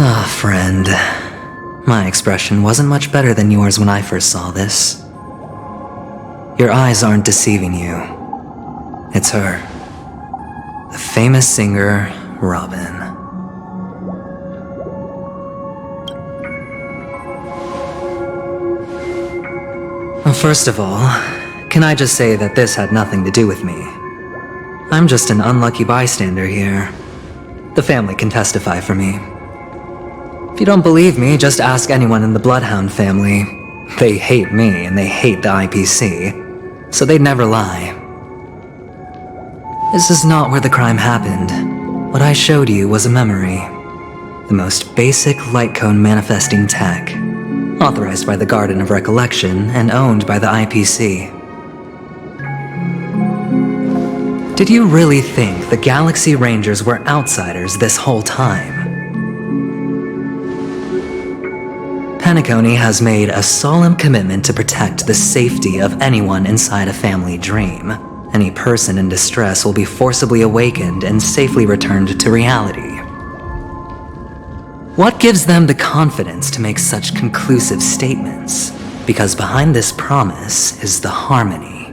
Ah, friend. My expression wasn't much better than yours when I first saw this. Your eyes aren't deceiving you. It's her. The famous singer, Robin. First of all, can I just say that this had nothing to do with me? I'm just an unlucky bystander here. The family can testify for me. If you don't believe me, just ask anyone in the Bloodhound family. They hate me and they hate the IPC, so they'd never lie. This is not where the crime happened. What I showed you was a memory. The most basic light cone manifesting tech. Authorized by the Garden of Recollection and owned by the IPC. Did you really think the Galaxy Rangers were outsiders this whole time? Penacony has made a solemn commitment to protect the safety of anyone inside a family dream. Any person in distress will be forcibly awakened and safely returned to reality. What gives them the confidence to make such conclusive statements? Because behind this promise is the harmony.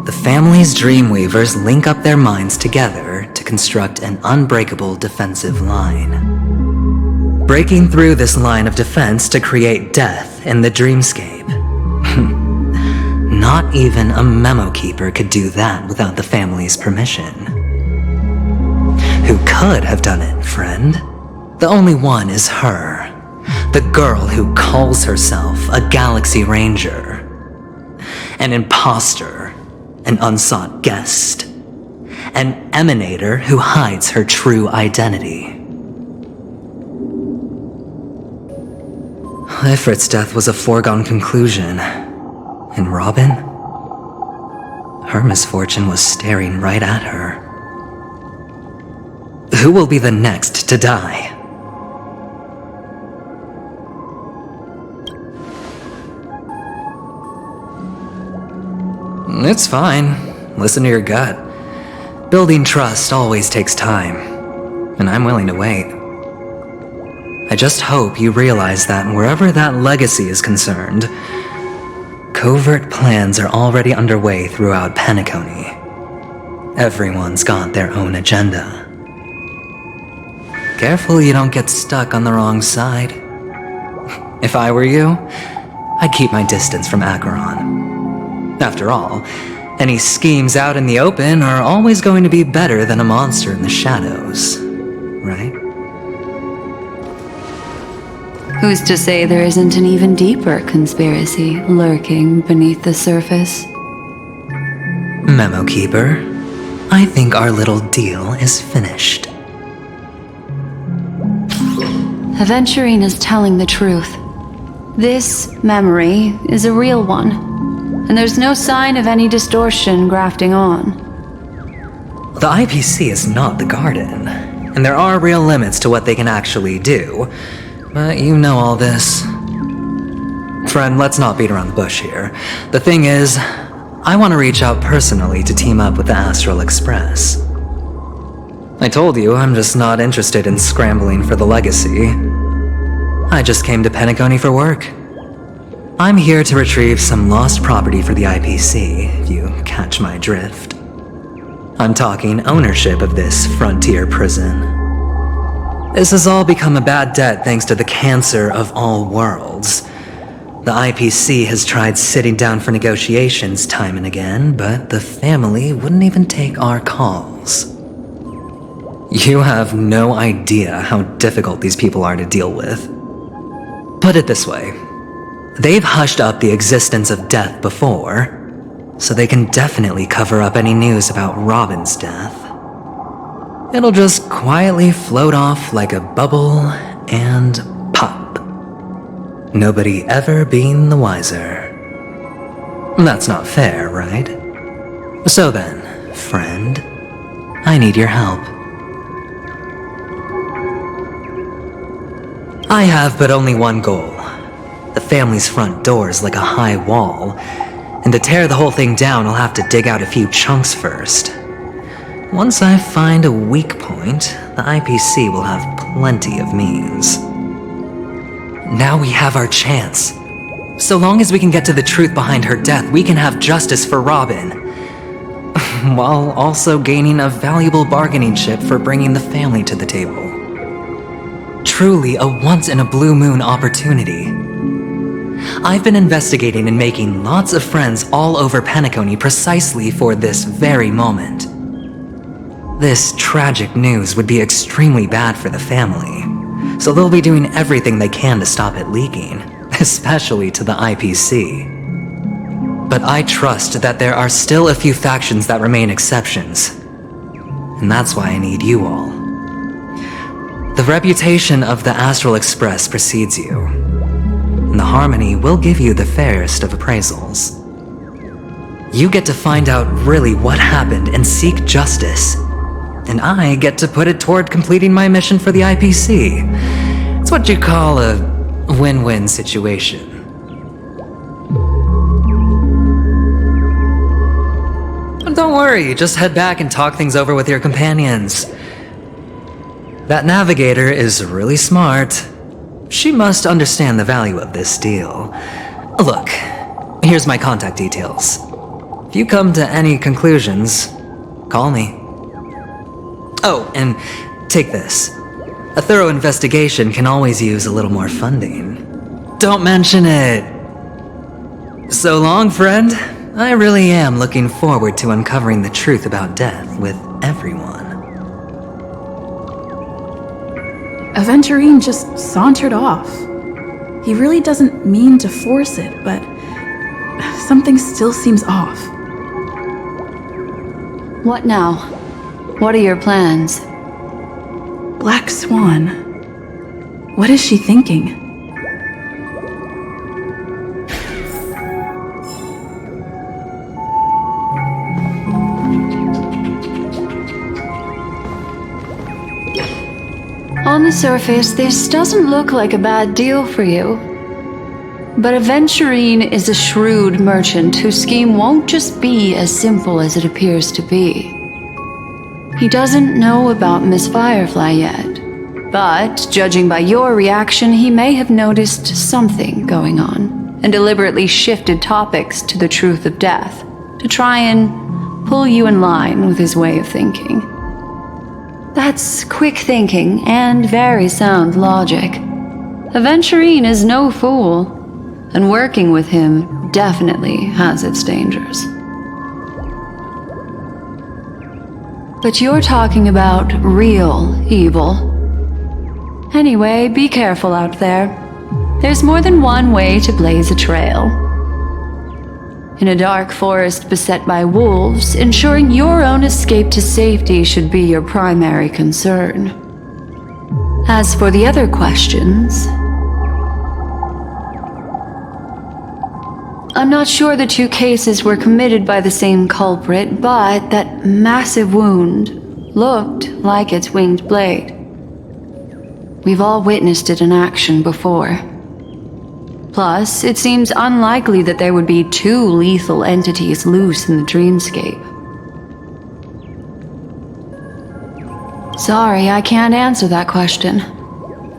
The family's Dreamweavers link up their minds together to construct an unbreakable defensive line. Breaking through this line of defense to create death in the dreamscape. Not even a memo keeper could do that without the family's permission. Who could have done it, friend? The only one is her. The girl who calls herself a Galaxy Ranger. An imposter. An unsought guest. An emanator who hides her true identity. Ifrit's death was a foregone conclusion. And Robin? Her misfortune was staring right at her. Who will be the next to die? It's fine. Listen to your gut. Building trust always takes time, and I'm willing to wait. I just hope you realize that wherever that legacy is concerned, covert plans are already underway throughout Penacony. Everyone's got their own agenda. Careful you don't get stuck on the wrong side. If I were you, I'd keep my distance from Acheron. After all, any schemes out in the open are always going to be better than a monster in the shadows, right? Who's to say there isn't an even deeper conspiracy lurking beneath the surface? Memo Keeper, I think our little deal is finished. Aventurine is telling the truth. This memory is a real one. And there's no sign of any distortion grafting on. The IPC is not the Garden, and there are real limits to what they can actually do, but you know all this. Friend, let's not beat around the bush here. The thing is, I want to reach out personally to team up with the Astral Express. I told you I'm just not interested in scrambling for the legacy. I just came to Penacony for work. I'm here to retrieve some lost property for the IPC, if you catch my drift. I'm talking ownership of this frontier prison. This has all become a bad debt thanks to the cancer of all worlds. The IPC has tried sitting down for negotiations time and again, but the family wouldn't even take our calls. You have no idea how difficult these people are to deal with. Put it this way. They've hushed up the existence of death before, so they can definitely cover up any news about Robin's death. It'll just quietly float off like a bubble and pop. Nobody ever being the wiser. That's not fair, right? So then, friend, I need your help. I have but only one goal. The family's front door is like a high wall, and to tear the whole thing down, I'll have to dig out a few chunks first. Once I find a weak point, the IPC will have plenty of means. Now we have our chance. So long as we can get to the truth behind her death, we can have justice for Robin, while also gaining a valuable bargaining chip for bringing the family to the table. Truly a once-in-a-blue-moon opportunity. I've been investigating and making lots of friends all over Penacony precisely for this very moment. This tragic news would be extremely bad for the family, so they'll be doing everything they can to stop it leaking, especially to the IPC. But I trust that there are still a few factions that remain exceptions, and that's why I need you all. The reputation of the Astral Express precedes you, and the Harmony will give you the fairest of appraisals. You get to find out really what happened and seek justice, and I get to put it toward completing my mission for the IPC. It's what you call a win-win situation. But don't worry, just head back and talk things over with your companions. That navigator is really smart. She must understand the value of this deal. Look, here's my contact details. If you come to any conclusions, call me. Oh, and take this. A thorough investigation can always use a little more funding. Don't mention it. So long, friend. I really am looking forward to uncovering the truth about death with everyone. Aventurine just sauntered off. He really doesn't mean to force it, but something still seems off. What now? What are your plans? Black Swan. What is she thinking? On the surface, this doesn't look like a bad deal for you. But Aventurine is a shrewd merchant whose scheme won't just be as simple as it appears to be. He doesn't know about Miss Firefly yet, but judging by your reaction, he may have noticed something going on and deliberately shifted topics to the truth of death to try and pull you in line with his way of thinking. That's quick thinking and very sound logic. Aventurine is no fool, and working with him definitely has its dangers. But you're talking about real evil. Anyway, be careful out there. There's more than one way to blaze a trail. In a dark forest beset by wolves, ensuring your own escape to safety should be your primary concern. As for the other questions, I'm not sure the two cases were committed by the same culprit, but that massive wound looked like its winged blade. We've all witnessed it in action before. Plus, it seems unlikely that there would be two lethal entities loose in the dreamscape. Sorry, I can't answer that question.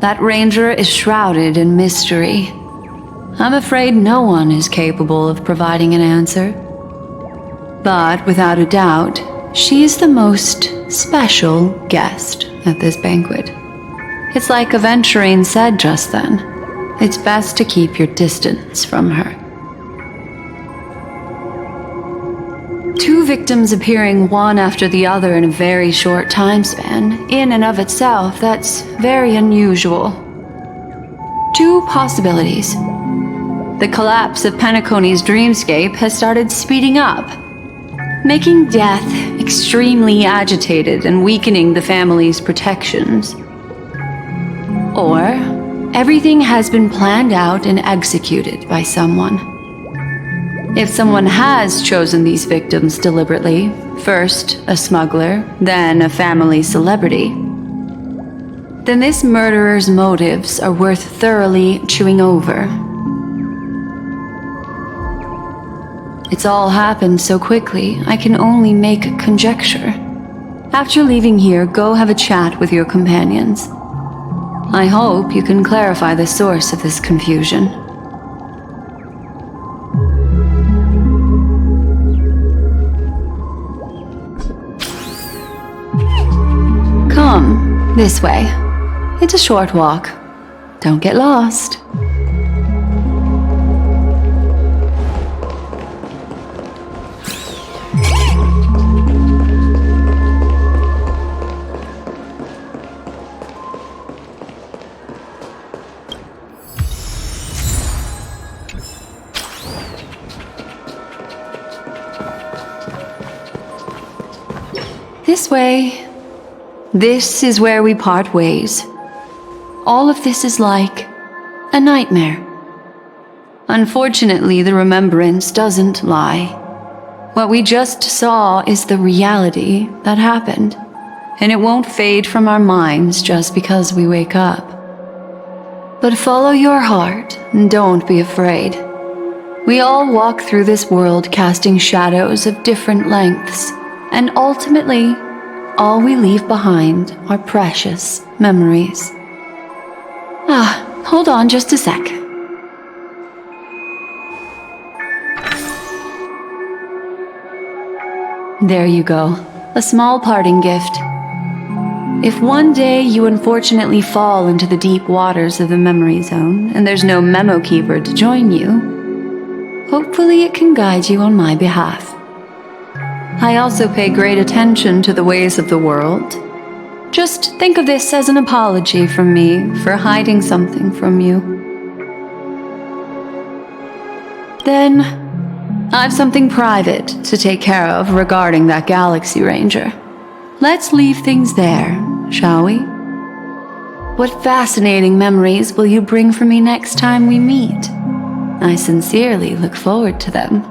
That ranger is shrouded in mystery. I'm afraid no one is capable of providing an answer. But without a doubt, she is the most special guest at this banquet. It's like Aventurine said just then. It's best to keep your distance from her. Two victims appearing one after the other in a very short time span, in and of itself, that's very unusual. Two possibilities. The collapse of Penacony's dreamscape has started speeding up, making death extremely agitated and weakening the family's protections. Or everything has been planned out and executed by someone. If someone has chosen these victims deliberately, first a smuggler, then a family celebrity, then this murderer's motives are worth thoroughly chewing over. It's all happened so quickly, I can only make conjecture. After leaving here, go have a chat with your companions. I hope you can clarify the source of this confusion. Come, this way. It's a short walk. Don't get lost. This way. This is where we part ways. All of this is like a nightmare. Unfortunately, the remembrance doesn't lie. What we just saw is the reality that happened, and it won't fade from our minds just because we wake up. But follow your heart and don't be afraid. We all walk through this world casting shadows of different lengths, and ultimately, all we leave behind are precious memories. Hold on just a sec. There you go, a small parting gift. If one day you unfortunately fall into the deep waters of the memory zone and there's no memo keeper to join you, hopefully it can guide you on my behalf. I also pay great attention to the ways of the world. Just think of this as an apology from me for hiding something from you. Then, I've something private to take care of regarding that Galaxy Ranger. Let's leave things there, shall we? What fascinating memories will you bring for me next time we meet? I sincerely look forward to them.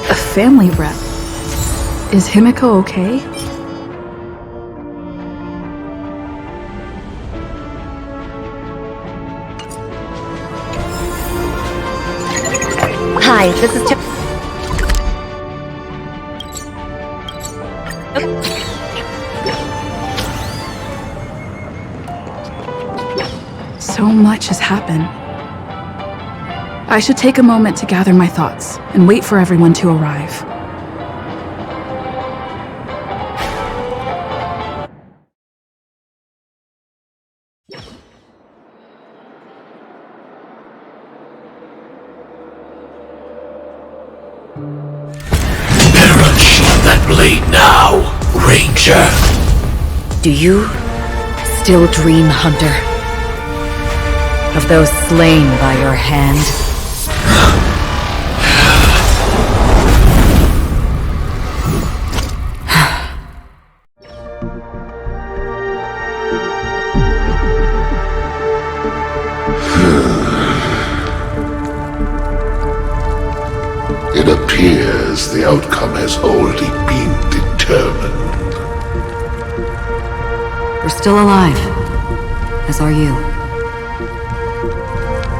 A family rep. Is Himiko okay? Hi, this is Tip. So much has happened. I should take a moment to gather my thoughts and wait for everyone to arrive. Perish that blade now, Ranger. Do you still dream, Hunter? Of those slain by your hand? It appears the outcome has already been determined. We're still alive, as are you.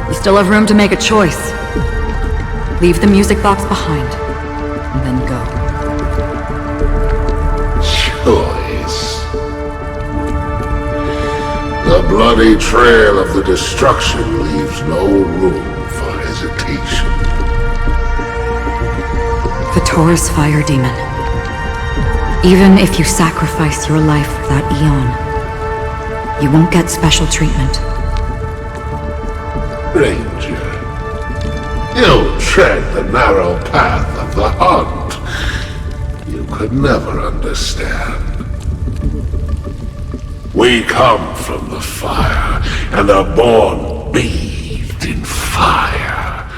You still have room to make a choice. Leave the music box behind, and then go. Choice. The bloody trail of the destruction leaves no room for hesitation. The Taurus Fire Demon. Even if you sacrifice your life for that Eon, you won't get special treatment. Ranger, you tread the narrow path of the hunt. You could never understand. We come from the fire, and are born bathed in fire.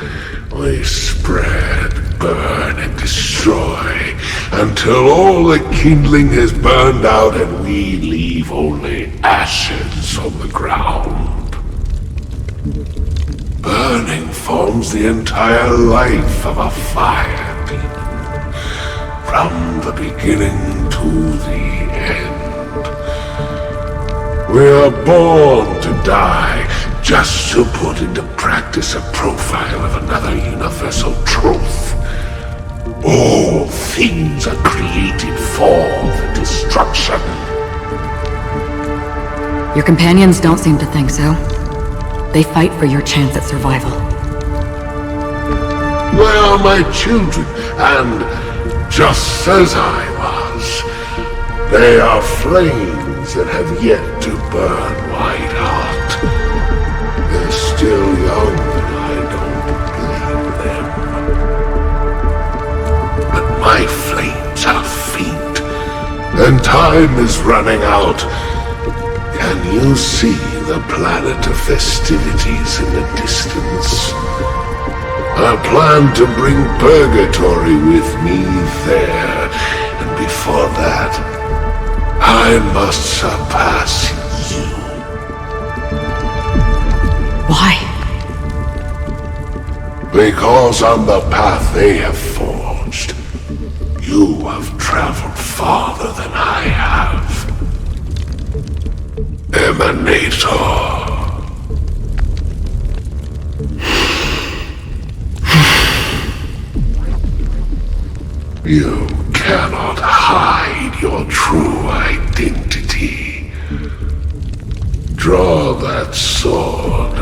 We spread, burn, and destroy, until all the kindling has burned out and we leave only ashes on the ground. Burning forms the entire life of a fire demon, from the beginning to the end. We are born to die, just to put into practice a profile of another universal truth. All things are created for the destruction. Your companions don't seem to think so. They fight for your chance at survival. They are my children, and just as I was, they are flames that have yet to burn white hot. They're still young, and I don't blame them. But my flames are faint, and time is running out. Can you see the planet of festivities in the distance? I plan to bring Purgatory with me there, and before that, I must surpass you. Why? Because on the path they have forged, you have traveled farther than I have. Emanator. You cannot hide your true identity. Draw that sword,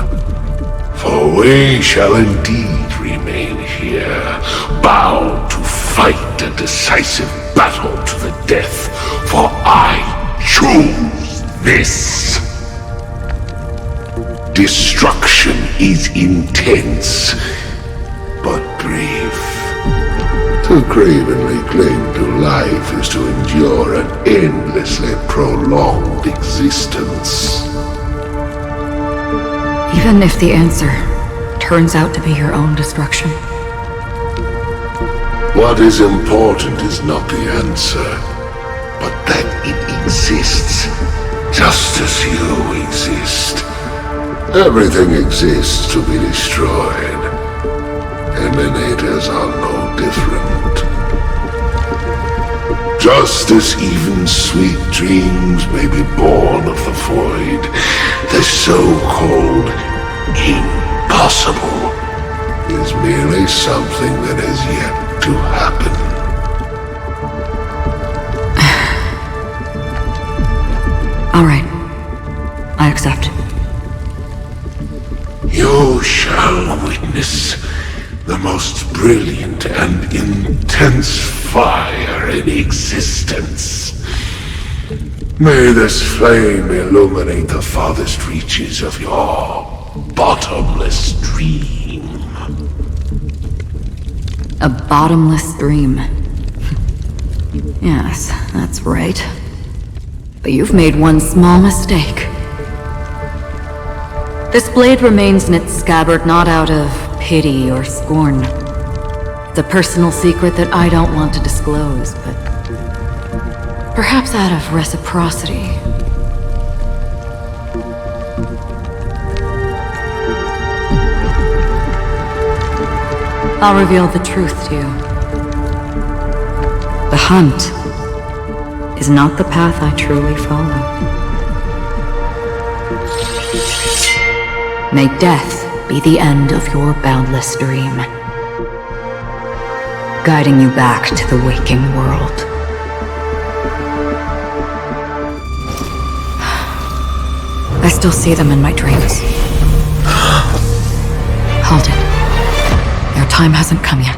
for we shall indeed remain here, bound to fight a decisive battle to the death, for I choose this. Destruction is intense, but brief. To cravenly cling to life is to endure an endlessly prolonged existence. Even if the answer turns out to be your own destruction. What is important is not the answer, but that it exists, just as you exist. Everything exists to be destroyed. Emanators are no different. Just as even sweet dreams may be born of the void, the so-called impossible is merely something that has yet to happen. All right. I accept. You shall witness the most brilliant and intense fire in existence. May this flame illuminate the farthest reaches of your bottomless dream. A bottomless dream. Yes, that's right. But you've made one small mistake. This blade remains in its scabbard not out of pity or scorn. It's a personal secret that I don't want to disclose, but perhaps out of reciprocity. I'll reveal the truth to you. The hunt is not the path I truly follow. May death be the end of your boundless dream, guiding you back to the waking world. I still see them in my dreams. Hold it. Your time hasn't come yet.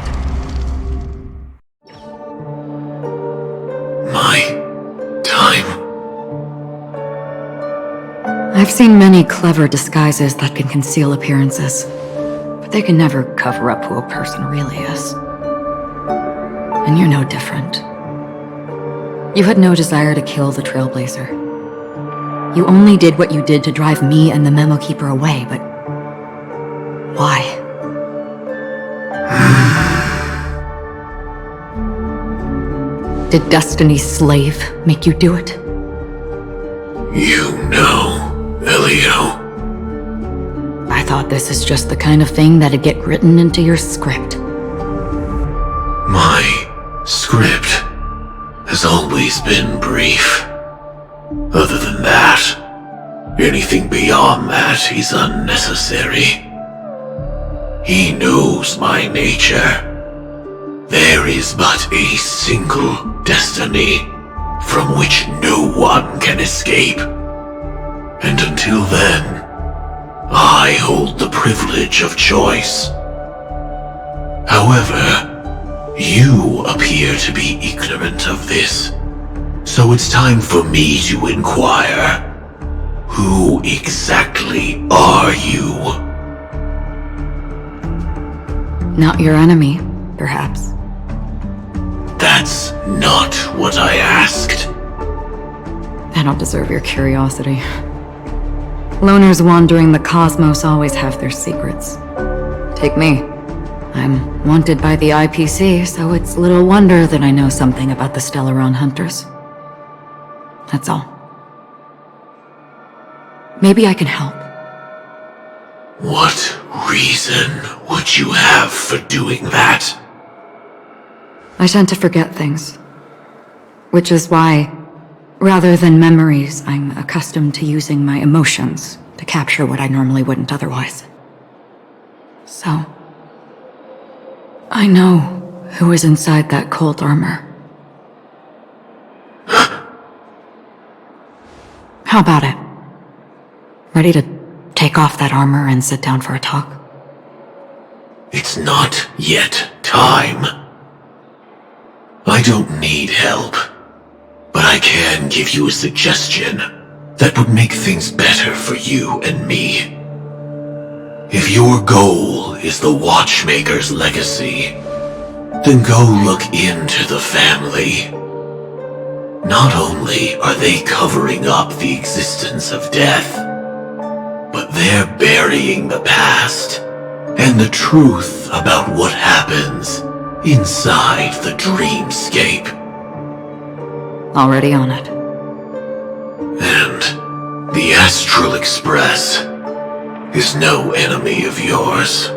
My time? I've seen many clever disguises that can conceal appearances, but they can never cover up who a person really is. And you're no different. You had no desire to kill the Trailblazer. You only did what you did to drive me and the Memo Keeper away, but why? Did Destiny's slave make you do it? You know, Elio. I thought this is just the kind of thing that'd get written into your script. My script has always been brief. Other than that, anything beyond that is unnecessary. He knows my nature. There is but a single destiny from which no one can escape. And until then, I hold the privilege of choice. However, you appear to be ignorant of this, so it's time for me to inquire. Who exactly are you? Not your enemy, perhaps. That's not what I asked. I don't deserve your curiosity. Loners wandering the cosmos always have their secrets. Take me. I'm wanted by the IPC, so it's little wonder that I know something about the Stellaron Hunters. That's all. Maybe I can help. What reason would you have for doing that? I tend to forget things. Which is why, rather than memories, I'm accustomed to using my emotions to capture what I normally wouldn't otherwise. So, I know who is inside that cold armor. How about it? Ready to take off that armor and sit down for a talk? It's not yet time. I don't need help, but I can give you a suggestion that would make things better for you and me. If your goal is the Watchmaker's legacy, then go look into the family. Not only are they covering up the existence of death, but they're burying the past and the truth about what happens inside the dreamscape. Already on it. And the Astral Express is no enemy of yours.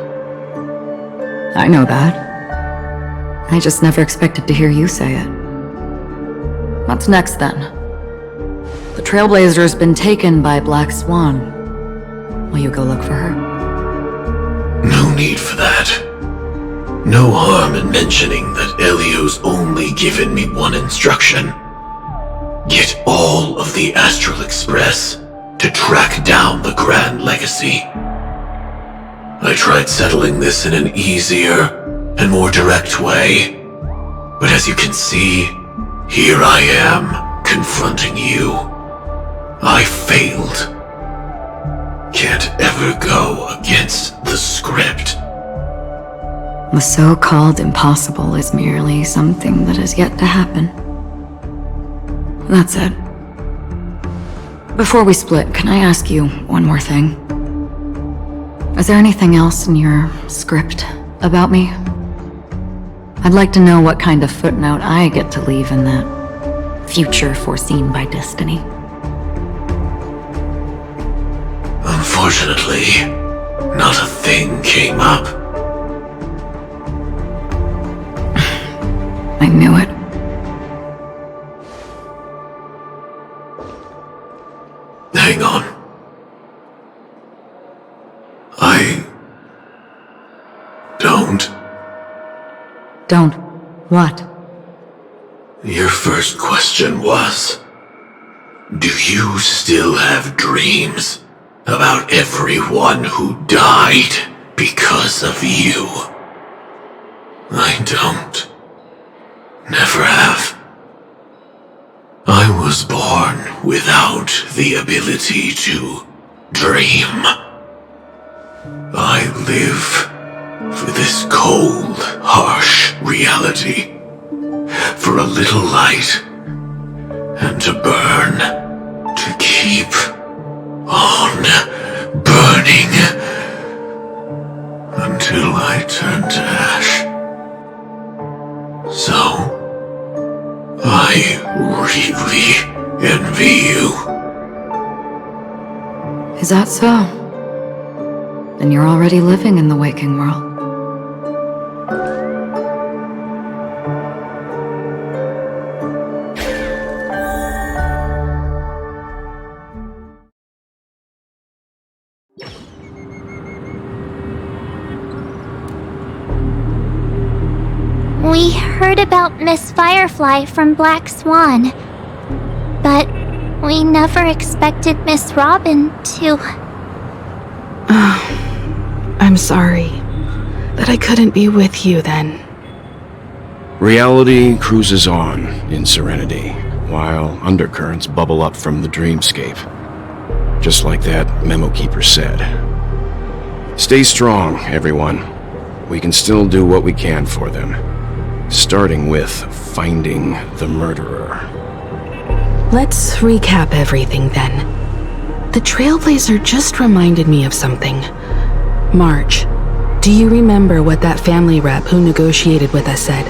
I know that. I just never expected to hear you say it. What's next, then? The Trailblazer's been taken by Black Swan. Will you go look for her? No need for that. No harm in mentioning that Elio's only given me one instruction. Get all of the Astral Express to track down the Grand Legacy. I tried settling this in an easier and more direct way, but as you can see, here I am, confronting you. I failed. Can't ever go against the script. The so-called impossible is merely something that has yet to happen. That's it. Before we split, can I ask you one more thing? Is there anything else in your script about me? I'd like to know what kind of footnote I get to leave in that future foreseen by destiny. Unfortunately, not a thing came up. I knew it. Hang on. I don't. Don't. What? Your first question was, do you still have dreams about everyone who died because of you? I don't. Never have. I was born without the ability to dream. I live for this cold, harsh reality. For a little light, and to burn, to keep on burning, until I turn to ash. So, envy you. Is that so? Then you're already living in the waking world. We heard about Miss Firefly from Black Swan, but we never expected Miss Robin to... I'm sorry that I couldn't be with you then. Reality cruises on in serenity, while undercurrents bubble up from the dreamscape. Just like that memo keeper said. Stay strong, everyone. We can still do what we can for them. Starting with finding the murderer. Let's recap everything then. The Trailblazer just reminded me of something. March, do you remember what that family rep who negotiated with us said?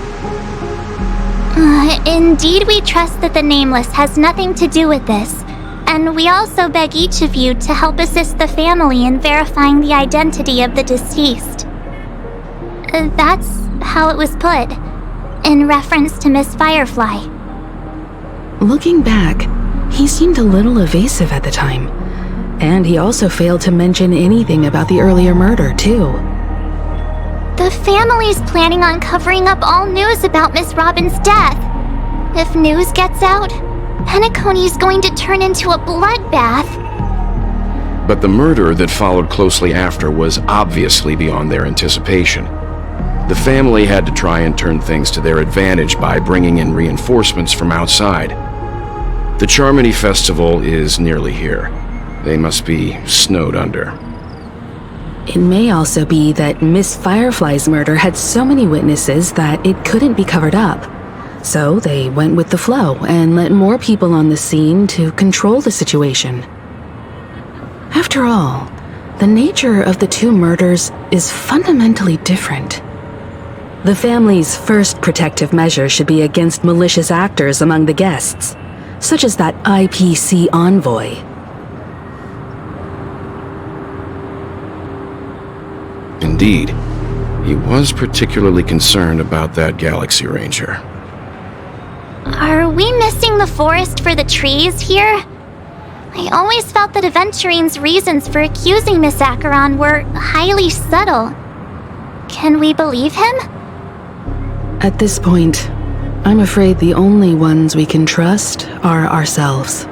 Indeed, we trust that the Nameless has nothing to do with this, and we also beg each of you to help assist the family in verifying the identity of the deceased. That's how it was put, in reference to Miss Firefly. Looking back, he seemed a little evasive at the time, and he also failed to mention anything about the earlier murder, too. The family's planning on covering up all news about Miss Robin's death. If news gets out, Penacony's going to turn into a bloodbath. But the murder that followed closely after was obviously beyond their anticipation. The family had to try and turn things to their advantage by bringing in reinforcements from outside. The Charmony Festival is nearly here. They must be snowed under. It may also be that Miss Firefly's murder had so many witnesses that it couldn't be covered up. So they went with the flow and let more people on the scene to control the situation. After all, the nature of the two murders is fundamentally different. The family's first protective measure should be against malicious actors among the guests, such as that IPC envoy. Indeed, he was particularly concerned about that Galaxy Ranger. Are we missing the forest for the trees here? I always felt that Aventurine's reasons for accusing Miss Acheron were highly subtle. Can we believe him? At this point, I'm afraid the only ones we can trust are ourselves.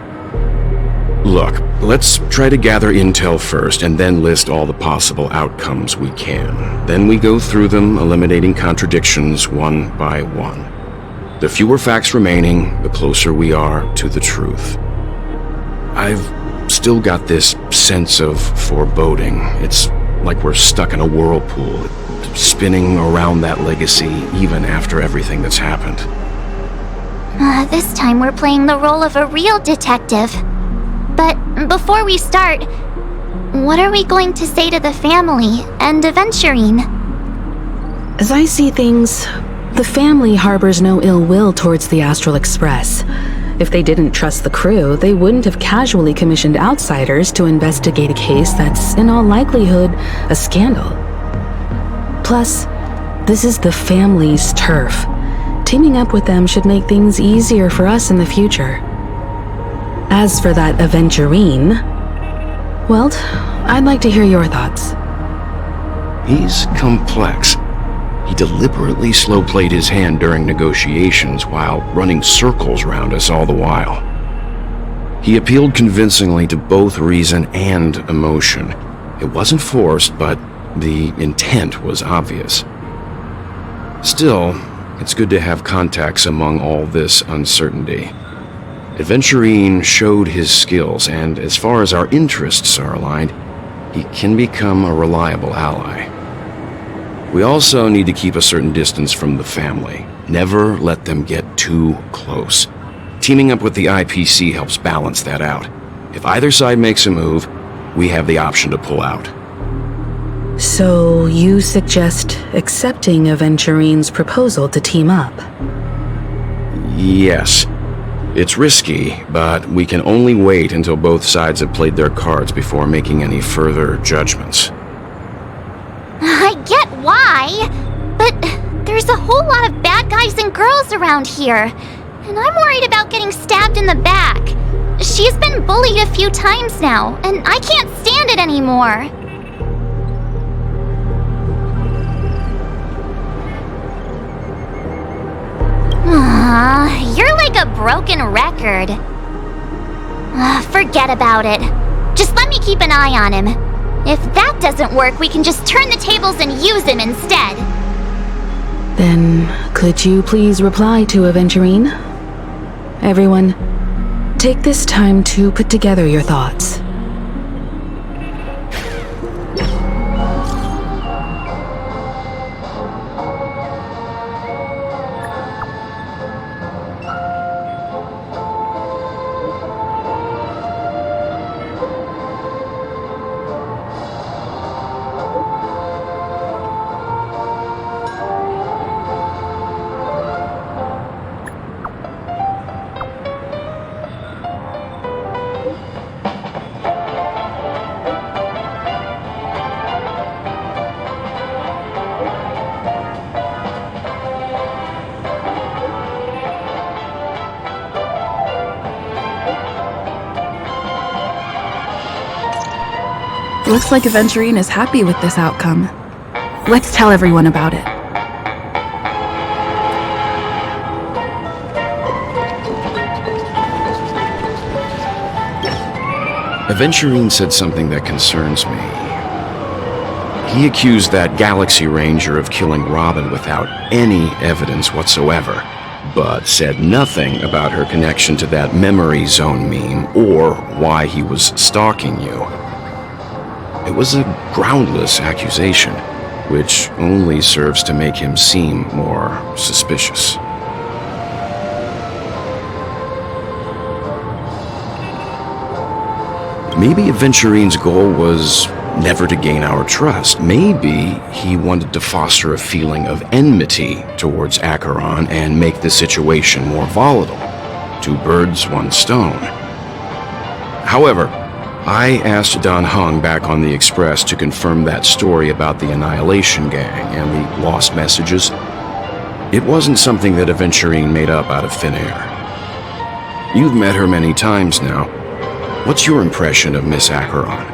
Look, let's try to gather intel first and then list all the possible outcomes we can. Then we go through them, eliminating contradictions one by one. The fewer facts remaining, the closer we are to the truth. I've still got this sense of foreboding. It's like we're stuck in a whirlpool, spinning around that legacy even after everything that's happened. This time we're playing the role of a real detective. But before we start, what are we going to say to the family and Aventurine? As I see things, the family harbors no ill will towards the Astral Express. If they didn't trust the crew, they wouldn't have casually commissioned outsiders to investigate a case that's, in all likelihood, a scandal. Plus, this is the family's turf. Teaming up with them should make things easier for us in the future. As for that Aventurine, well, I'd like to hear your thoughts. He's complex. He deliberately slow-played his hand during negotiations while running circles around us all the while. He appealed convincingly to both reason and emotion. It wasn't forced, but the intent was obvious. Still, it's good to have contacts among all this uncertainty. Aventurine showed his skills, and as far as our interests are aligned, he can become a reliable ally. We also need to keep a certain distance from the family. Never let them get too close. Teaming up with the IPC helps balance that out. If either side makes a move, we have the option to pull out. So you suggest accepting Aventurine's proposal to team up? Yes. It's risky, but we can only wait until both sides have played their cards before making any further judgments. I get why, but there's a whole lot of bad guys and girls around here, and I'm worried about getting stabbed in the back. She's been bullied a few times now, and I can't stand it anymore. You're like a broken record. Forget about it. Just let me keep an eye on him. If that doesn't work, we can just turn the tables and use him instead. Then, could you please reply to Aventurine? Everyone, take this time to put together your thoughts. Looks like Aventurine is happy with this outcome. Let's tell everyone about it. Aventurine said something that concerns me. He accused that Galaxy Ranger of killing Robin without any evidence whatsoever, but said nothing about her connection to that memory zone meme or why he was stalking you. It was a groundless accusation, which only serves to make him seem more suspicious. Maybe Aventurine's goal was never to gain our trust. Maybe he wanted to foster a feeling of enmity towards Acheron and make the situation more volatile. 2 birds, 1 stone. However, I asked Dan Heng back on the Express to confirm that story about the Annihilation Gang and the lost messages. It wasn't something that Aventurine made up out of thin air. You've met her many times now. What's your impression of Miss Acheron?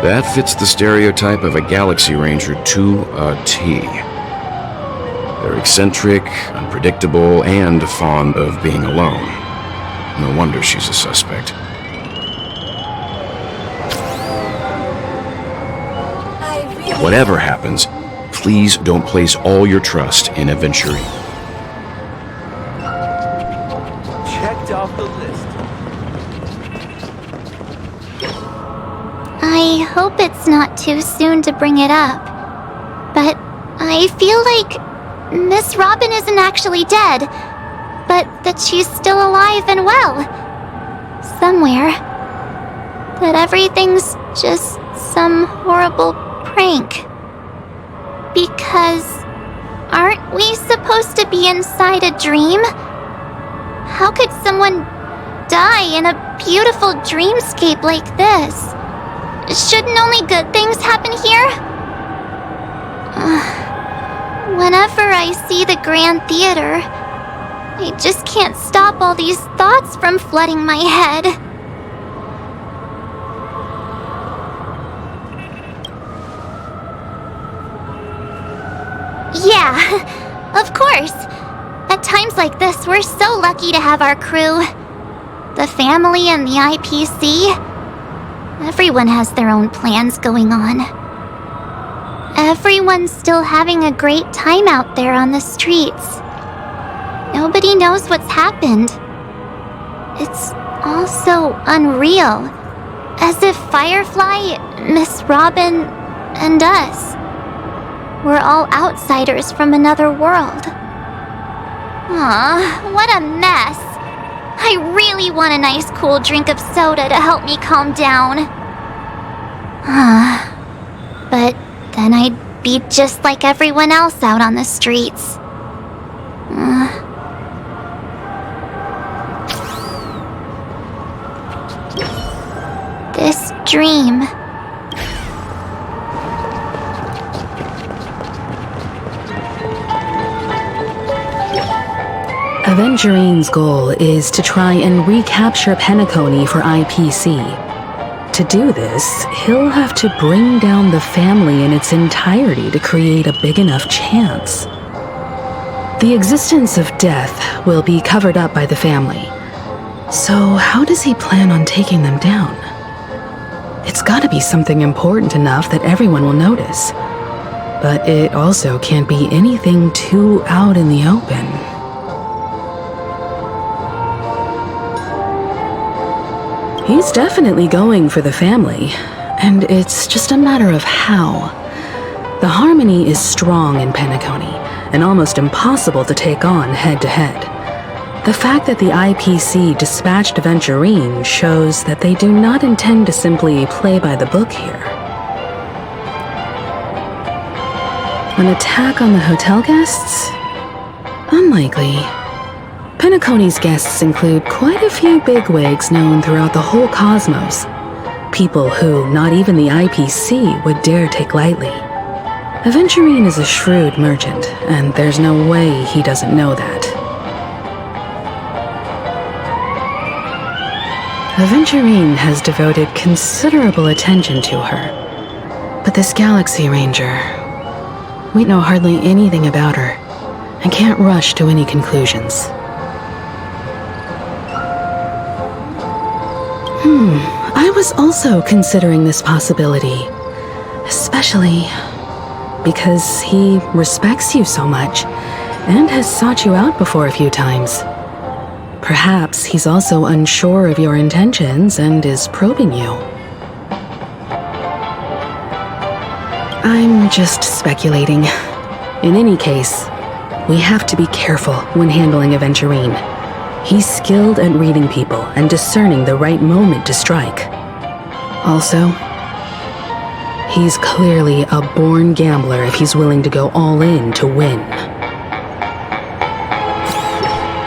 That fits the stereotype of a Galaxy Ranger to a T. They're eccentric, unpredictable, and fond of being alone. No wonder she's a suspect. Whatever happens, please don't place all your trust in Aventurine. Checked off the list. I hope it's not too soon to bring it up, but I feel like Miss Robin isn't actually dead, but that she's still alive and well. Somewhere. That everything's just some horrible prank. Because aren't we supposed to be inside a dream? How could someone die in a beautiful dreamscape like this? Shouldn't only good things happen here? Whenever I see the Grand Theater, I just can't stop all these thoughts from flooding my head. Yeah, of course. At times like this, we're so lucky to have our crew. The family and the IPC. Everyone has their own plans going on. Everyone's still having a great time out there on the streets. Nobody knows what's happened. It's all so unreal. As if Firefly, Miss Robin, and us were all outsiders from another world. Aw, what a mess. I really want a nice cool drink of soda to help me calm down. But then I'd be just like everyone else out on the streets. This dream. Avengerine's goal is to try and recapture Penacony for IPC. To do this, he'll have to bring down the family in its entirety to create a big enough chance. The existence of death will be covered up by the family. So how does he plan on taking them down? It's gotta be something important enough that everyone will notice. But it also can't be anything too out in the open. He's definitely going for the family, and it's just a matter of how. The harmony is strong in Penacony, and almost impossible to take on head-to-head. The fact that the IPC dispatched Aventurine shows that they do not intend to simply play by the book here. An attack on the hotel guests? Unlikely. Penacony's guests include quite a few bigwigs known throughout the whole cosmos. People who not even the IPC would dare take lightly. Aventurine is a shrewd merchant, and there's no way he doesn't know that. Aventurine has devoted considerable attention to her. But this Galaxy Ranger, we know hardly anything about her, and can't rush to any conclusions. I was also considering this possibility, especially because he respects you so much and has sought you out before a few times. Perhaps he's also unsure of your intentions and is probing you. I'm just speculating. In any case, we have to be careful when handling Aventurine. He's skilled at reading people and discerning the right moment to strike. Also, he's clearly a born gambler if he's willing to go all in to win.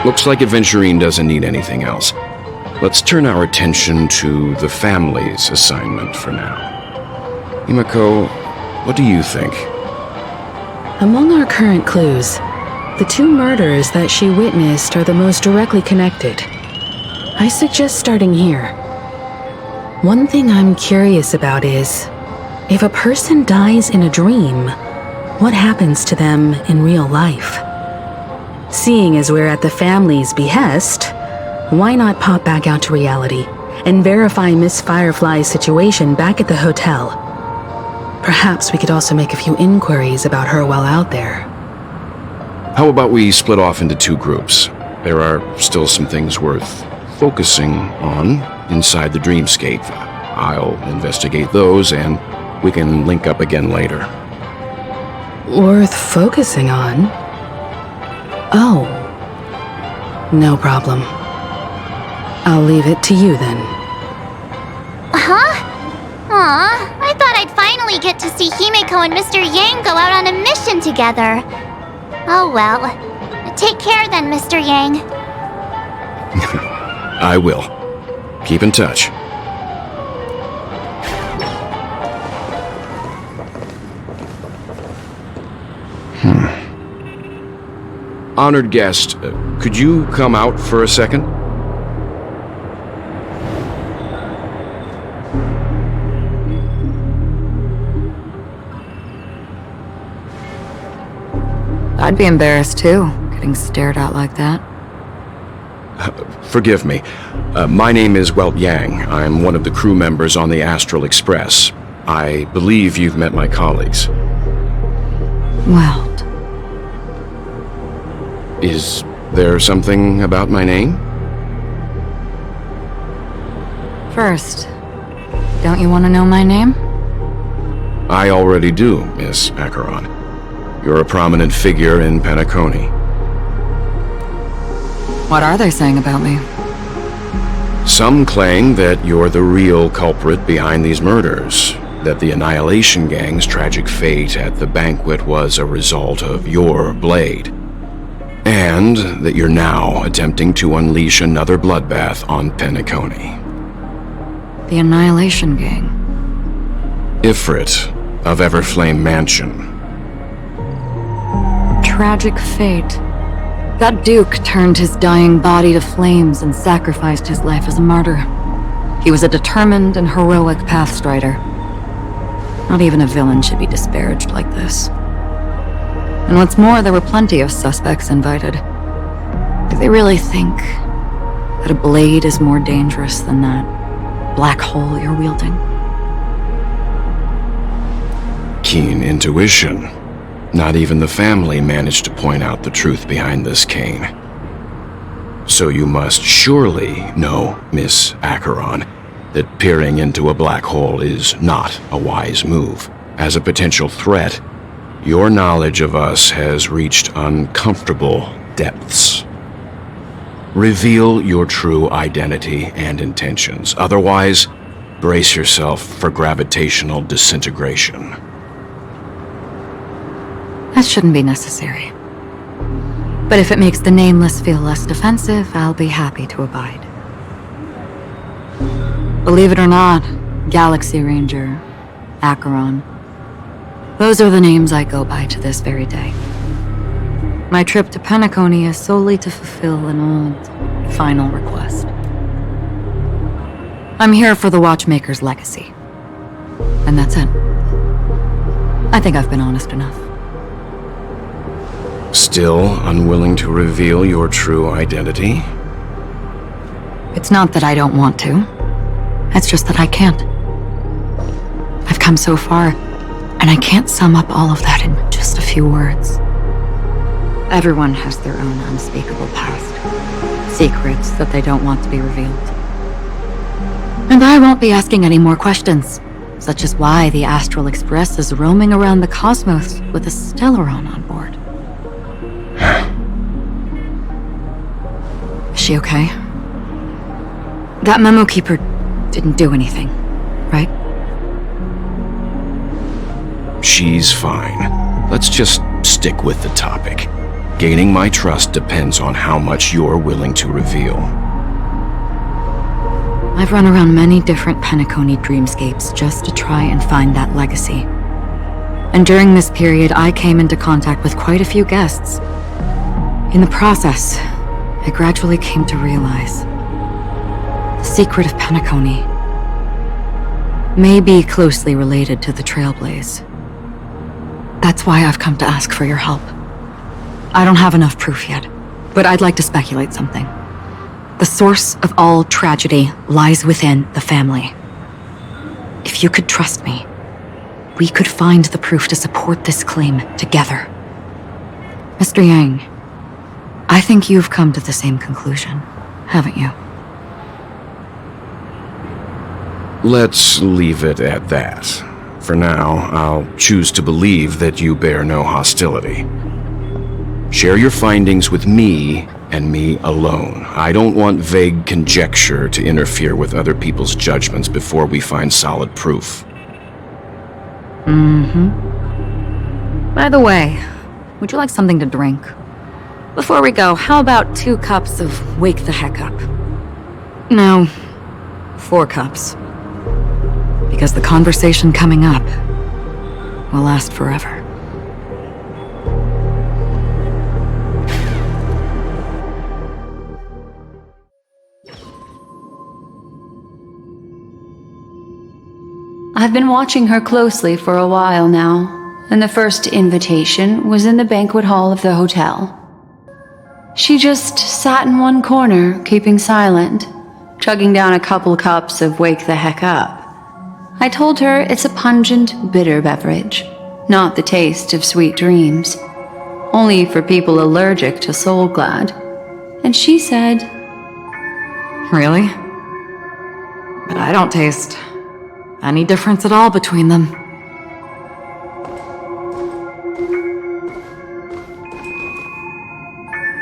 Looks like Aventurine doesn't need anything else. Let's turn our attention to the family's assignment for now. Himeko, what do you think? Among our current clues, the two murders that she witnessed are the most directly connected. I suggest starting here. One thing I'm curious about is, if a person dies in a dream, what happens to them in real life? Seeing as we're at the family's behest, why not pop back out to reality and verify Miss Firefly's situation back at the hotel? Perhaps we could also make a few inquiries about her while out there. How about we split off into two groups? There are still some things worth focusing on inside the dreamscape. I'll investigate those, and we can link up again later. Worth focusing on? Oh. No problem. I'll leave it to you then. Huh? Aw, I thought I'd finally get to see Himeko and Mr. Yang go out on a mission together. Oh well. Take care then, Mr. Yang. I will. Keep in touch. Honored guest, could you come out for a second? I'd be embarrassed too, getting stared at like that. Forgive me. My name is Welt Yang. I'm one of the crew members on the Astral Express. I believe you've met my colleagues. Welt. Is there something about my name? First, don't you want to know my name? I already do, Miss Acheron. You're a prominent figure in Penacony. What are they saying about me? Some claim that you're the real culprit behind these murders. that the Annihilation Gang's tragic fate at the banquet was a result of your blade, and that you're now attempting to unleash another bloodbath on Penacony. The Annihilation Gang. Ifrit of Everflame Mansion. Tragic fate. That Duke turned his dying body to flames and sacrificed his life as a martyr. He was a determined and heroic pathstrider. Not even a villain should be disparaged like this. And what's more, there were plenty of suspects invited. Do they really think that a blade is more dangerous than that black hole you're wielding? Keen intuition. Not even the family managed to point out the truth behind this cane. So you must surely know, Miss Acheron, that peering into a black hole is not a wise move. As a potential threat, your knowledge of us has reached uncomfortable depths. Reveal your true identity and intentions. Otherwise, brace yourself for gravitational disintegration. That shouldn't be necessary. But if it makes the Nameless feel less defensive, I'll be happy to abide. Believe it or not, Galaxy Ranger, Acheron, those are the names I go by to this very day. My trip to Penacony is solely to fulfill an old, final request. I'm here for the Watchmaker's legacy. And that's it. I think I've been honest enough. Still unwilling to reveal your true identity? It's not that I don't want to. It's just that I can't. I've come so far, and I can't sum up all of that in just a few words. Everyone has their own unspeakable past. Secrets that they don't want to be revealed. And I won't be asking any more questions, such as why the Astral Express is roaming around the cosmos with a Stellaron on board. Is she okay? That memo keeper didn't do anything, right? She's fine. Let's just stick with the topic. Gaining my trust depends on how much you're willing to reveal. I've run around many different Penacony dreamscapes just to try and find that legacy. And during this period, I came into contact with quite a few guests. In the process, I gradually came to realize the secret of Penacony may be closely related to the Trailblaze. That's why I've come to ask for your help. I don't have enough proof yet, but I'd like to speculate something. The source of all tragedy lies within the family. If you could trust me, we could find the proof to support this claim together. Mr. Yang, I think you've come to the same conclusion, haven't you? Let's leave it at that. For now, I'll choose to believe that you bear no hostility. Share your findings with me and me alone. I don't want vague conjecture to interfere with other people's judgments before we find solid proof. By the way, would you like something to drink? Before we go, how about 2 cups of Wake the Heck Up? No, 4 cups. Because the conversation coming up will last forever. I've been watching her closely for a while now, and the first invitation was in the banquet hall of the hotel. She just sat in one corner, keeping silent, chugging down a couple cups of Wake the Heck Up. I told her it's a pungent, bitter beverage, not the taste of sweet dreams, only for people allergic to Soul Glad. And she said, Really? But I don't taste any difference at all between them.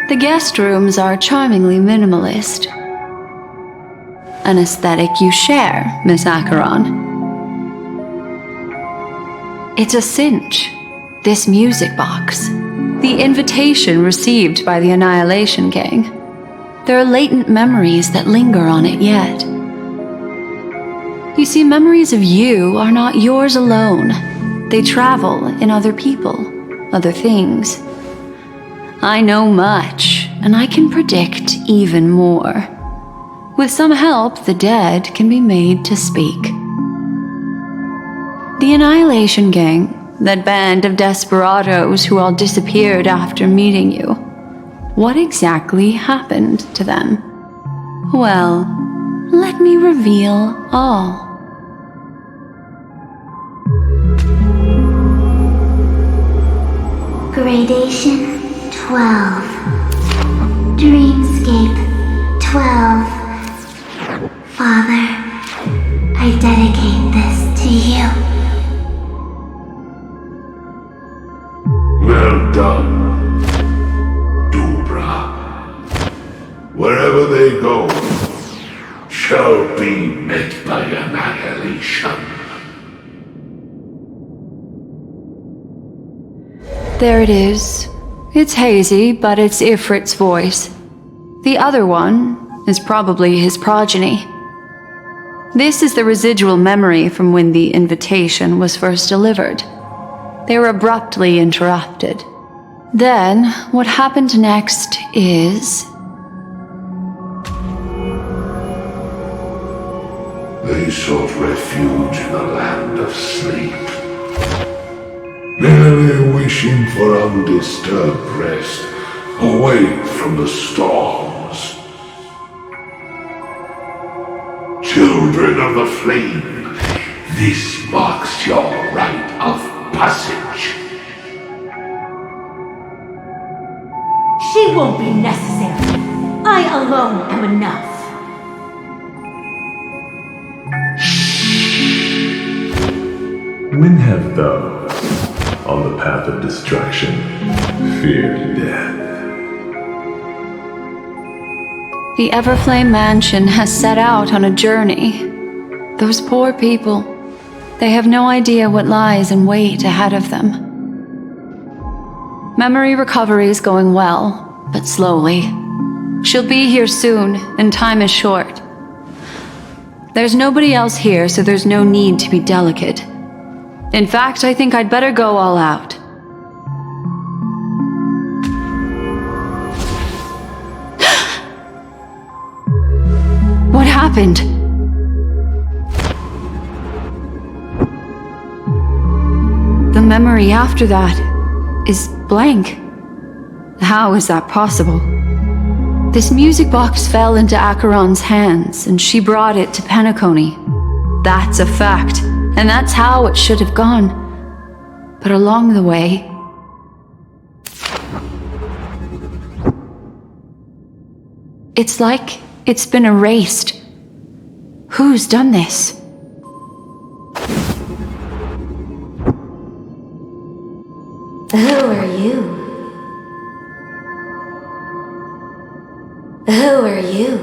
the guest rooms are charmingly minimalist. An aesthetic you share, Miss Acheron. It's a cinch. This music box. The invitation received by the Annihilation Gang. There are latent memories that linger on it yet. You see, memories of you are not yours alone. They travel in other people, other things. I know much, and I can predict even more. With some help, the dead can be made to speak. The Annihilation Gang, that band of desperados who all disappeared after meeting you. What exactly happened to them? Well, let me reveal all. Gradation 12. Dreamscape 12. Father, I dedicate this to you. Well done, Dubra. Wherever they go, shall be met by annihilation. There it is. It's hazy, but it's Ifrit's voice. The other one is probably his progeny. This is the residual memory from when the invitation was first delivered. They were abruptly interrupted. Then, what happened next is... They sought refuge in a land of sleep, merely wishing for undisturbed rest, away from the storms. Children of the flame, this marks your rite of passage. She won't be necessary. I alone am enough. When have those on the path of destruction feared death? The Everflame Mansion has set out on a journey. Those poor people, they have no idea what lies in wait ahead of them. Memory recovery is going well, but slowly. She'll be here soon, and time is short. There's nobody else here, so there's no need to be delicate. In fact, I think I'd better go all out. What happened? The memory after that is blank. How is that possible? This music box fell into Acheron's hands, and she brought it to Penacony. That's a fact, and that's how it should have gone. But along the way... it's like it's been erased. Who's done this? Who are you? Who are you?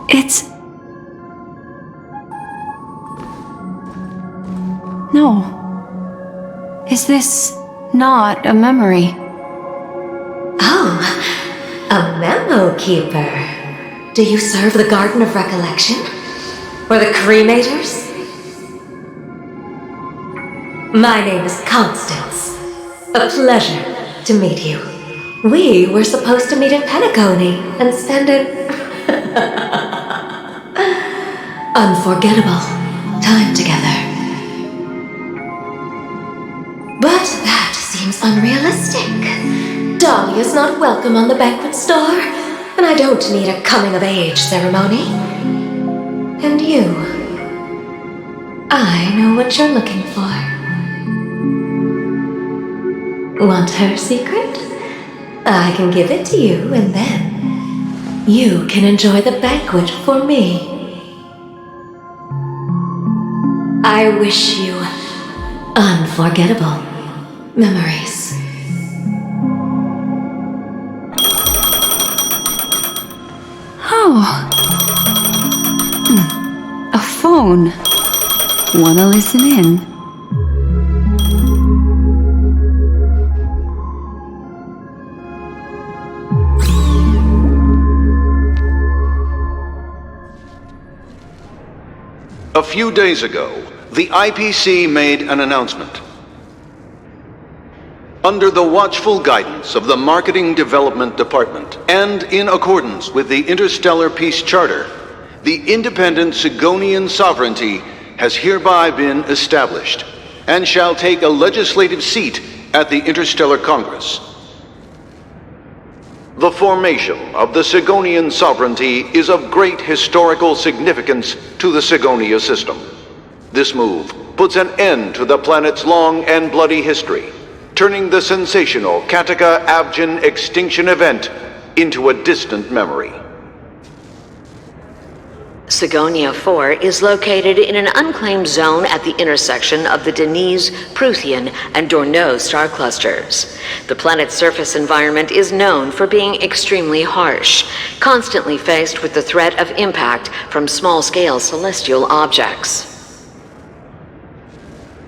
It's... no. Is this not a memory? Oh, a memo keeper. Do you serve the Garden of Recollection? Or the Cremators? My name is Constance. A pleasure to meet you. We were supposed to meet in Penacony and spend an unforgettable time together. But that seems unrealistic. Dahlia's not welcome on the banquet store, and I don't need a coming-of-age ceremony. And you, I know what you're looking for. Want her secret? I can give it to you, and then you can enjoy the banquet for me. I wish you unforgettable memories. Oh. A phone. Wanna listen in? A few days ago, the IPC made an announcement. Under the watchful guidance of the Marketing Development Department, and in accordance with the Interstellar Peace Charter, the independent Sigonian sovereignty has hereby been established, and shall take a legislative seat at the Interstellar Congress. The formation of the Sigonian sovereignty is of great historical significance to the Sigonia system. This move puts an end to the planet's long and bloody history, turning the sensational Kataka-Abjin extinction event into a distant memory. Sigonia 4 is located in an unclaimed zone at the intersection of the Denise, Prothean, and Dorneau star clusters. The planet's surface environment is known for being extremely harsh, constantly faced with the threat of impact from small-scale celestial objects.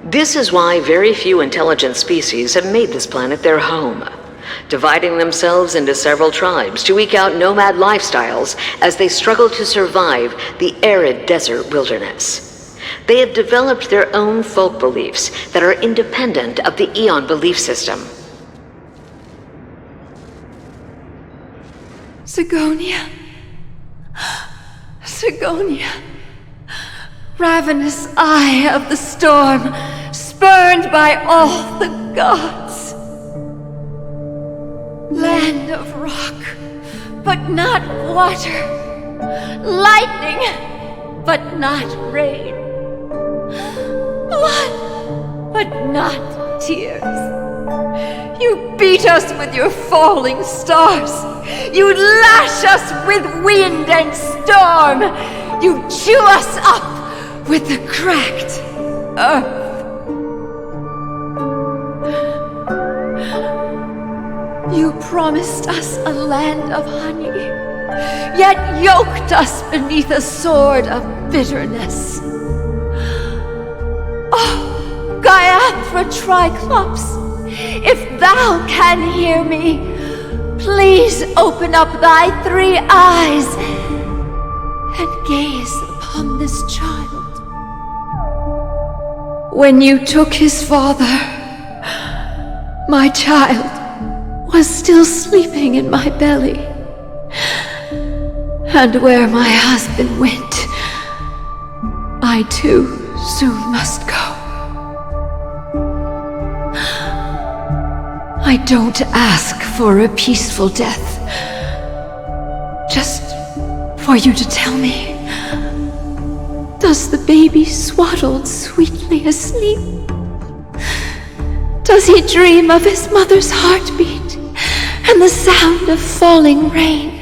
This is why very few intelligent species have made this planet their home, dividing themselves into several tribes to eke out nomad lifestyles as they struggle to survive the arid desert wilderness. They have developed their own folk beliefs that are independent of the Eon belief system. Sigonia. Sigonia. Ravenous eye of the storm, spurned by all the gods. Land of rock, but not water. Lightning, but not rain. Blood, but not tears. You beat us with your falling stars. You lash us with wind and storm. You chew us up with the cracked earth. You promised us a land of honey, yet yoked us beneath a sword of bitterness. Oh, Gaiathra Triclops, if thou can hear me, please open up thy 3 eyes and gaze upon this child. When you took his father, my child was still sleeping in my belly. And where my husband went, I too soon must go. I don't ask for a peaceful death, just for you to tell me, does the baby swaddled sweetly asleep? Does he dream of his mother's heartbeat and the sound of falling rain?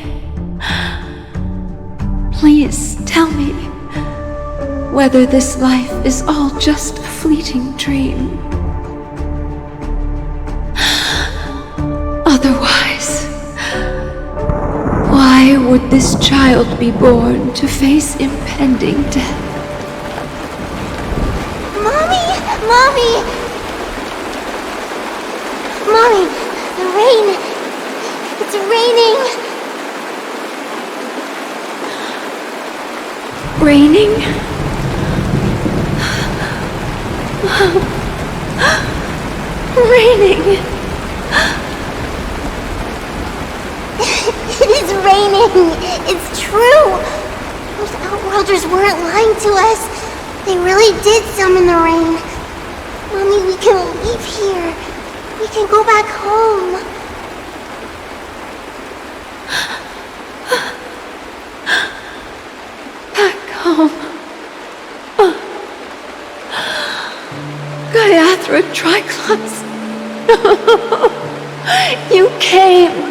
Please tell me whether this life is all just a fleeting dream. Otherwise, why would this child be born to face impending death? Mommy! Mommy! Mommy, the rain! It's raining! Raining? Raining! It is raining! It's true! Those Outworlders weren't lying to us. They really did summon the rain. Mommy, we can leave here. We can go back home. Back home. Gaiathra Triclops. You came.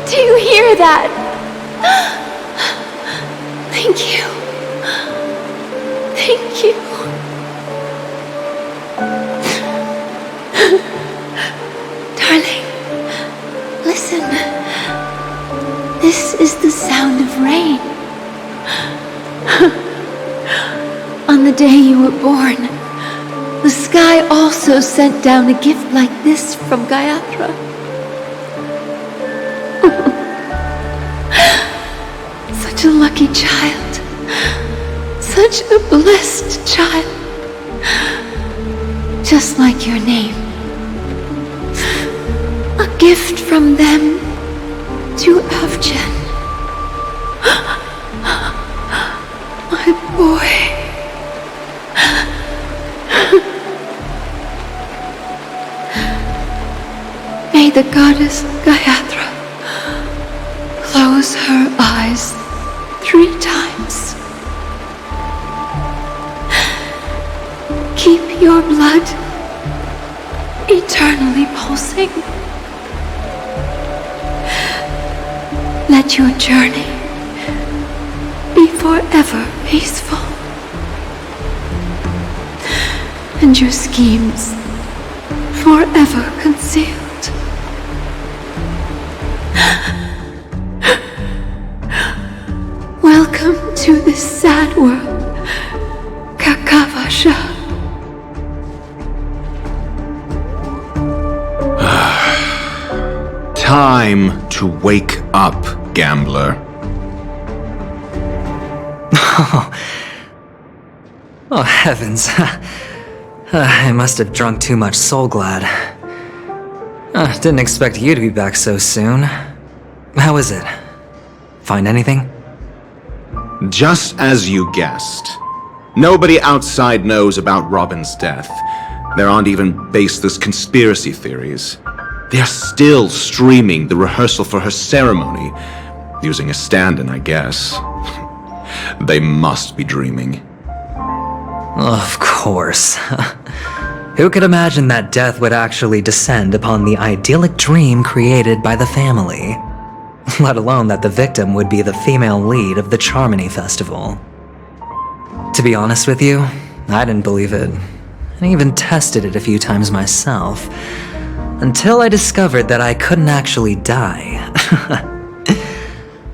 Do you hear that? Thank you. Thank you. Darling, listen. This is the sound of rain. day you were born, the sky also sent down a gift like this from Gayatra. Such a lucky child. Such a blessed child. Just like your name. A gift from them to Avjen. My boy. May the goddess Gayatra close her eyes 3 times. Keep your blood eternally pulsing. Let your journey be forever peaceful. And your schemes forever concealed. Welcome to this sad world, Kakavasha. Time to wake up, gambler. Oh, heavens. I must have drunk too much Soul Glad. Didn't expect you to be back so soon. How is it? Find anything? Just as you guessed. Nobody outside knows about Robin's death. There aren't even baseless conspiracy theories. They're still streaming the rehearsal for her ceremony, using a stand-in, I guess. They must be dreaming. Of course. Who could imagine that death would actually descend upon the idyllic dream created by the family? Let alone that the victim would be the female lead of the Charmony Festival. To be honest with you, I didn't believe it. I even tested it a few times myself. Until I discovered that I couldn't actually die.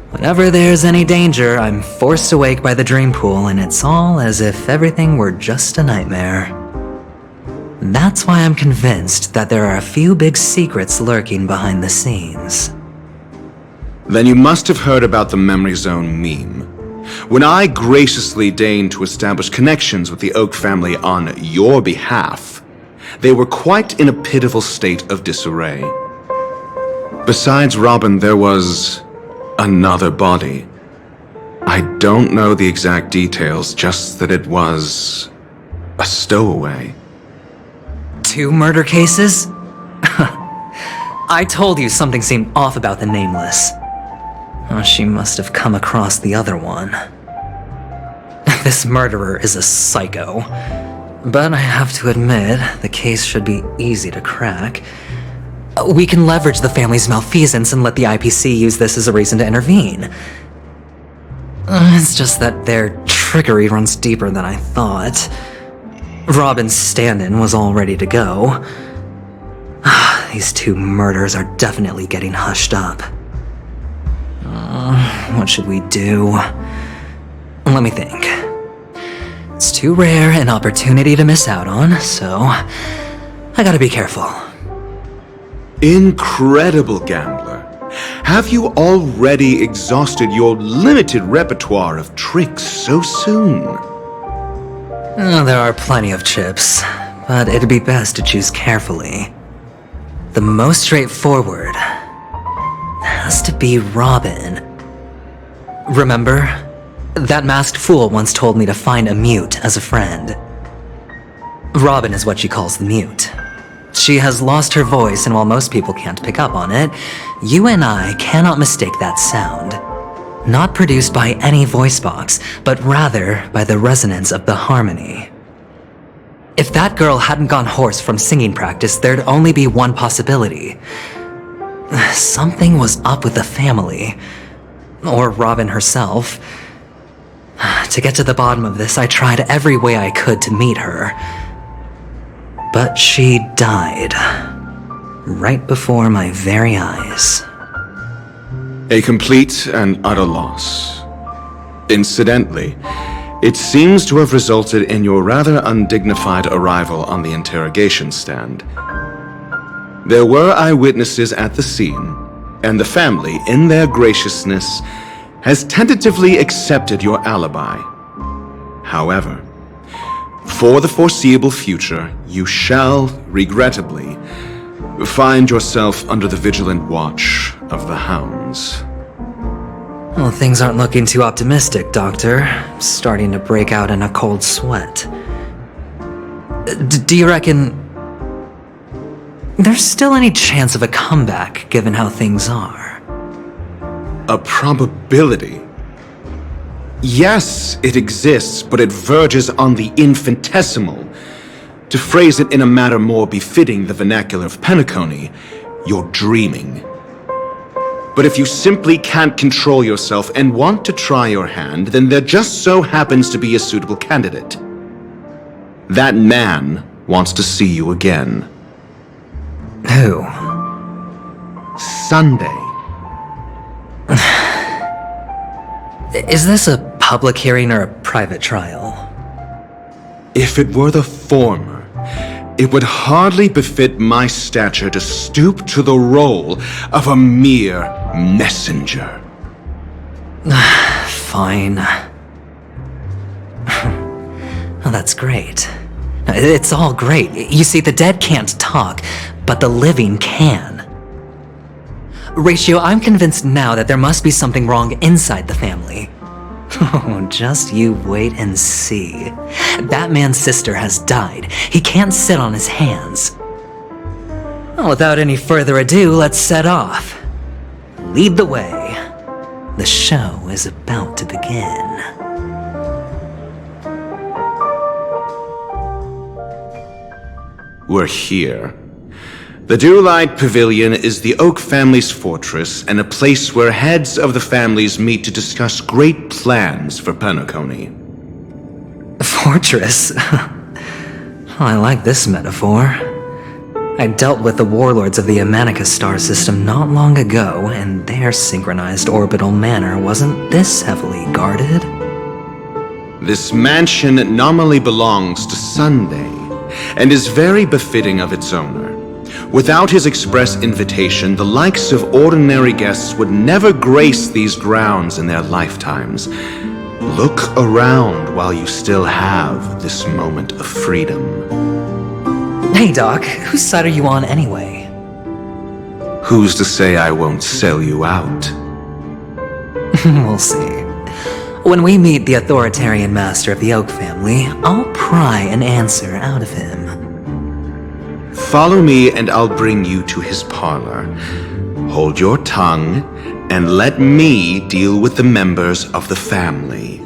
Whenever there's any danger, I'm forced awake by the dream pool, and it's all as if everything were just a nightmare. That's why I'm convinced that there are a few big secrets lurking behind the scenes. Then you must have heard about the Memory Zone meme. When I graciously deigned to establish connections with the Oak family on your behalf, they were quite in a pitiful state of disarray. Besides Robin, there was another body. I don't know the exact details, just that it was a stowaway. 2 murder cases? I told you something seemed off about the Nameless. She must have come across the other one. This murderer is a psycho. But I have to admit, the case should be easy to crack. We can leverage the family's malfeasance and let the IPC use this as a reason to intervene. It's just that their trickery runs deeper than I thought. Robin's stand-in was all ready to go. These 2 murders are definitely getting hushed up. What should we do? Let me think. It's too rare an opportunity to miss out on, so I gotta be careful. Incredible, gambler. Have you already exhausted your limited repertoire of tricks so soon? There are plenty of chips, but it'd be best to choose carefully. The most straightforward has to be Robin. Remember? That masked fool once told me to find a mute as a friend. Robin is what she calls the mute. She has lost her voice, and while most people can't pick up on it, you and I cannot mistake that sound. Not produced by any voice box, but rather by the resonance of the harmony. If that girl hadn't gone hoarse from singing practice, there'd only be one possibility. Something was up with the family. Or Robin herself. To get to the bottom of this, I tried every way I could to meet her. But she died. Right before my very eyes. A complete and utter loss. Incidentally, It seems to have resulted in your rather undignified arrival on the interrogation stand. There were eyewitnesses at the scene, and the family, in their graciousness, has tentatively accepted your alibi. However, for the foreseeable future, you shall, regrettably, find yourself under the vigilant watch of the hounds. Well, things aren't looking too optimistic, Doctor. I'm starting to break out in a cold sweat. Do you reckon there's still any chance of a comeback, given how things are? A probability? Yes, it exists, but it verges on the infinitesimal. To phrase it in a manner more befitting the vernacular of Penacony, you're dreaming. But if you simply can't control yourself and want to try your hand, then there just so happens to be a suitable candidate. That man wants to see you again. Who? Sunday. Is this a public hearing or a private trial? If it were the former, it would hardly befit my stature to stoop to the role of a mere messenger. Fine. Oh, that's great. It's all great. You see, the dead can't talk, but the living can. Ratio, I'm convinced now that there must be something wrong inside the family. Oh, just you wait and see. Batman's sister has died. He can't sit on his hands. Well, without any further ado, let's set off. Lead the way. The show is about to begin. We're here. The Dewlight Pavilion is the Oak family's fortress and a place where heads of the families meet to discuss great plans for Penacony. Fortress? I like this metaphor. I dealt with the warlords of the Amanica star system not long ago, and their synchronized orbital manor wasn't this heavily guarded. This mansion nominally belongs to Sunday, and is very befitting of its owner. Without his express invitation, the likes of ordinary guests would never grace these grounds in their lifetimes. Look around while you still have this moment of freedom. Hey, Doc, whose side are you on anyway? Who's to say I won't sell you out? We'll see. When we meet the authoritarian master of the Oak family, I'll pry an answer out of him. Follow me and I'll bring you to his parlor. Hold your tongue and let me deal with the members of the family.